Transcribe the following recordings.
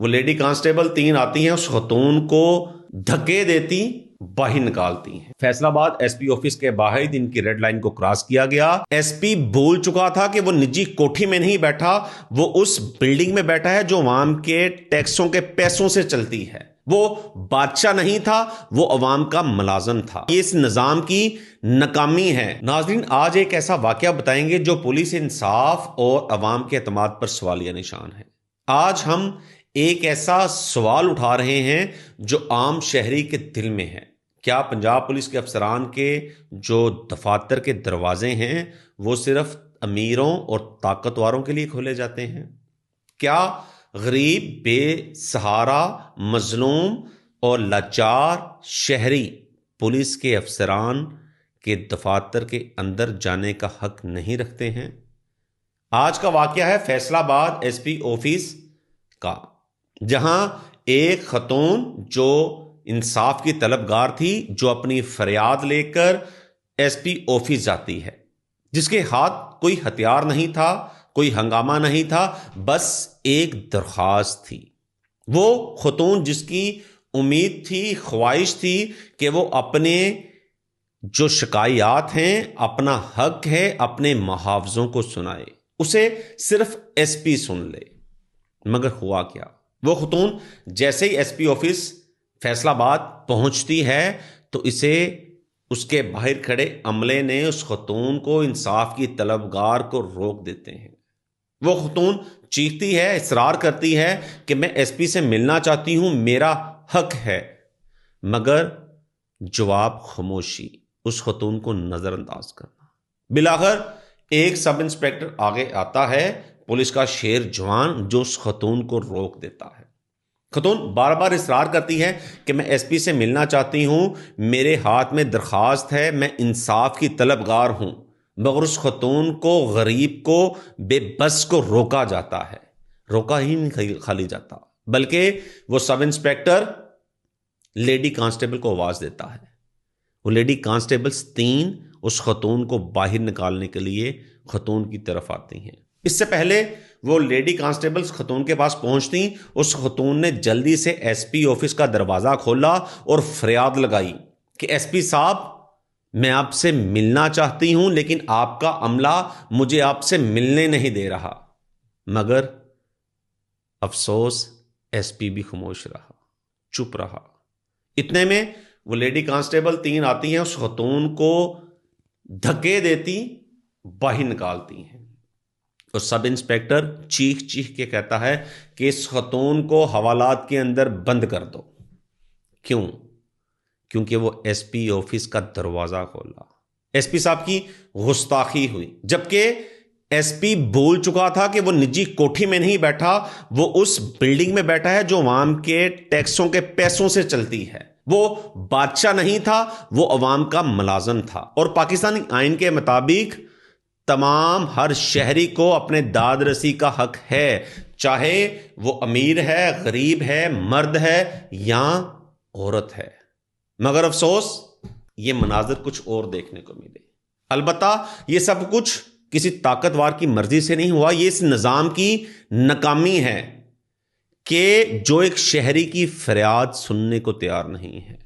وہ lady constable 3 آتی ہیں، اس خاتون کو دھکے دیتی باہر نکالتی ہیں۔ فیصل آباد ایس پی آفس کے باہر ان کی ریڈ لائن کو کراس کیا گیا۔ ایس پی بھول چکا تھا کہ وہ نجی کوٹھی میں نہیں بیٹھا، وہ اس بلڈنگ میں بیٹھا ہے جو عوام کے ٹیکسوں کے پیسوں سے چلتی ہے۔ وہ بادشاہ نہیں تھا، وہ عوام کا ملازم تھا۔ یہ اس نظام کی ناکامی ہے۔ ناظرین، آج ایک ایسا واقعہ بتائیں گے جو پولیس انصاف اور عوام کے اعتماد پر سوالیہ نشان ہے۔ آج ہم ایک ایسا سوال اٹھا رہے ہیں جو عام شہری کے دل میں ہے۔ کیا پنجاب پولیس کے افسران کے جو دفاتر کے دروازے ہیں وہ صرف امیروں اور طاقتوروں کے لیے کھولے جاتے ہیں؟ کیا غریب، بے سہارا، مظلوم اور لاچار شہری پولیس کے افسران کے دفاتر کے اندر جانے کا حق نہیں رکھتے ہیں؟ آج کا واقعہ ہے فیصل آباد ایس پی آفس کا، جہاں ایک خاتون جو انصاف کی طلبگار تھی، جو اپنی فریاد لے کر ایس پی آفس جاتی ہے، جس کے ہاتھ کوئی ہتھیار نہیں تھا، کوئی ہنگامہ نہیں تھا، بس ایک درخواست تھی۔ وہ خاتون جس کی امید تھی، خواہش تھی کہ وہ اپنے جو شکایات ہیں، اپنا حق ہے، اپنے محافظوں کو سنائے، اسے صرف ایس پی سن لے۔ مگر ہوا کیا؟ وہ خاتون جیسے ہی ایس پی آفس فیصل آباد پہنچتی ہے تو اسے اس کے باہر کھڑے عملے نے اس خاتون کو، انصاف کی طلبگار کو روک دیتے ہیں۔ وہ خاتون چیختی ہے، اصرار کرتی ہے کہ میں ایس پی سے ملنا چاہتی ہوں، میرا حق ہے، مگر جواب خاموشی، اس خاتون کو نظر انداز کرنا۔ بالآخر ایک سب انسپیکٹر آگے آتا ہے، پولیس کا شیر جوان، جو اس خاتون کو روک دیتا ہے۔ خاتون بار بار اصرار کرتی ہے کہ میں ایس پی سے ملنا چاہتی ہوں، میرے ہاتھ میں درخواست ہے، میں انصاف کی طلبگار ہوں، مگر اس خاتون کو، غریب کو، بے بس کو روکا جاتا ہے۔ روکا ہی نہیں خالی جاتا، بلکہ وہ سب انسپیکٹر لیڈی کانسٹیبل کو آواز دیتا ہے۔ وہ لیڈی کانسٹیبلز 3 اس خاتون کو باہر نکالنے کے لیے خاتون کی طرف آتی ہیں۔ اس سے پہلے وہ لیڈی کانسٹیبلز خاتون کے پاس پہنچتی، اس خاتون نے جلدی سے ایس پی آفس کا دروازہ کھولا اور فریاد لگائی کہ ایس پی صاحب، میں آپ سے ملنا چاہتی ہوں، لیکن آپ کا عملہ مجھے آپ سے ملنے نہیں دے رہا۔ مگر افسوس، ایس پی بھی خاموش رہا، چپ رہا۔ اتنے میں وہ لیڈی کانسٹیبل 3 آتی ہیں، اس خاتون کو دھکے دیتی باہر نکالتی ہیں، اور سب انسپیکٹر چیخ چیخ کے کہتا ہے کہ اس خاتون کو حوالات کے اندر بند کر دو۔ کیوں؟ کیونکہ وہ ایس پی آفس کا دروازہ کھولا۔ ایس پی صاحب کی گستاخی ہوئی، جبکہ ایس پی بھول چکا تھا کہ وہ نجی کوٹھی میں نہیں بیٹھا، وہ اس بلڈنگ میں بیٹھا ہے جو عوام کے ٹیکسوں کے پیسوں سے چلتی ہے۔ وہ بادشاہ نہیں تھا، وہ عوام کا ملازم تھا، اور پاکستانی آئین کے مطابق تمام ہر شہری کو اپنے داد رسی کا حق ہے، چاہے وہ امیر ہے، غریب ہے، مرد ہے یا عورت ہے۔ مگر افسوس، یہ مناظر کچھ اور دیکھنے کو ملے۔ البتہ یہ سب کچھ کسی طاقتور کی مرضی سے نہیں ہوا، یہ اس نظام کی ناکامی ہے کہ جو ایک شہری کی فریاد سننے کو تیار نہیں ہے۔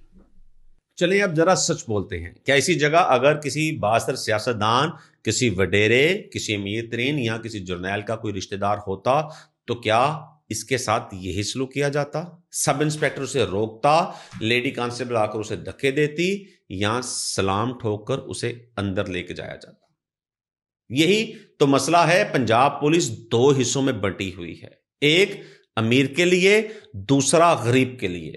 چلیں اب ذرا سچ بولتے ہیں، کیا اسی جگہ اگر کسی بااثر سیاستدان، کسی وڈیرے، کسی امیر ترین یا کسی جرنیل کا کوئی رشتہ دار ہوتا تو کیا اس کے ساتھ یہی سلوک کیا جاتا؟ سب انسپیکٹر اسے روکتا، لیڈی کانسٹیبل آ کر اسے دھکے دیتی، یا سلام ٹھوک کر اسے اندر لے کے جایا جاتا؟ یہی تو مسئلہ ہے۔ پنجاب پولیس 2 حصوں میں بٹی ہوئی ہے، ایک امیر کے لیے، دوسرا غریب کے لیے۔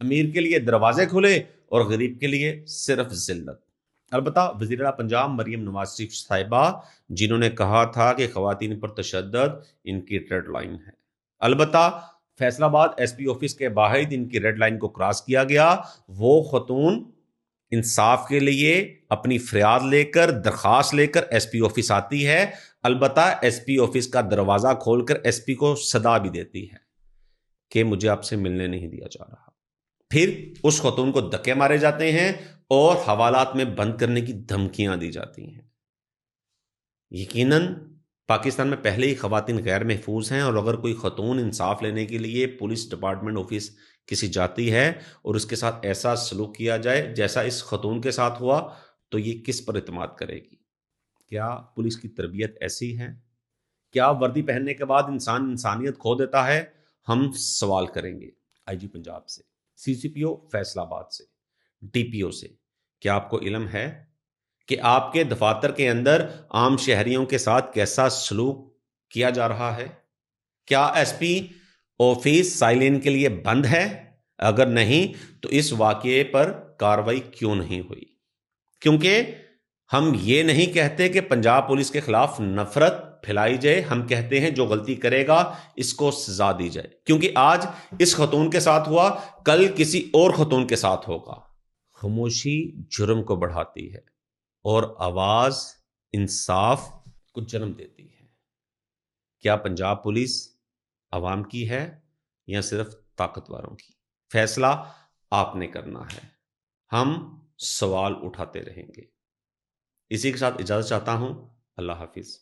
امیر کے لیے دروازے کھلے اور غریب کے لیے صرف ذلت۔ البتہ وزیر اعلیٰ پنجاب مریم نواز شریف صاحبہ، جنہوں نے کہا تھا کہ خواتین پر تشدد ان کی ریڈ لائن ہے، البتہ فیصل آباد ایس پی آفس کے باہر ان کی ریڈ لائن کو کراس کیا گیا۔ وہ خاتون انصاف کے لیے اپنی فریاد لے کر، درخواست لے کر ایس پی آفس آتی ہے، البتہ ایس پی آفس کا دروازہ کھول کر ایس پی کو صدا بھی دیتی ہے کہ مجھے آپ سے ملنے نہیں دیا جا رہا۔ پھر اس خاتون کو دھکے مارے جاتے ہیں اور حوالات میں بند کرنے کی دھمکیاں دی جاتی ہیں۔ یقیناً پاکستان میں پہلے ہی خواتین غیر محفوظ ہیں، اور اگر کوئی خاتون انصاف لینے کے لیے پولیس ڈپارٹمنٹ آفس کسی جاتی ہے اور اس کے ساتھ ایسا سلوک کیا جائے جیسا اس خاتون کے ساتھ ہوا، تو یہ کس پر اعتماد کرے گی؟ کیا پولیس کی تربیت ایسی ہے؟ کیا وردی پہننے کے بعد انسان انسانیت کھو دیتا ہے؟ ہم سوال کریں گے آئی جی پنجاب سے، سی سی پی او فیصل آباد سے، ڈی پی او سے۔ کیا آپ کو علم ہے کہ آپ کے دفاتر کے اندر عام شہریوں کے ساتھ کیسا سلوک کیا جا رہا ہے؟ کیا ایس پی آفس سائلین کے لیے بند ہے؟ اگر نہیں تو اس واقعے پر کارروائی کیوں نہیں ہوئی؟ کیونکہ ہم یہ نہیں کہتے کہ پنجاب پولیس کے خلاف نفرت پھیلائی جائے، ہم کہتے ہیں جو غلطی کرے گا اس کو سزا دی جائے، کیونکہ آج اس خاتون کے ساتھ ہوا، کل کسی اور خاتون کے ساتھ ہوگا۔ خاموشی جرم کو بڑھاتی ہے اور آواز انصاف کو جنم دیتی ہے۔ کیا پنجاب پولیس عوام کی ہے یا صرف طاقتوروں کی؟ فیصلہ آپ نے کرنا ہے، ہم سوال اٹھاتے رہیں گے۔ اسی کے ساتھ اجازت چاہتا ہوں، اللہ حافظ۔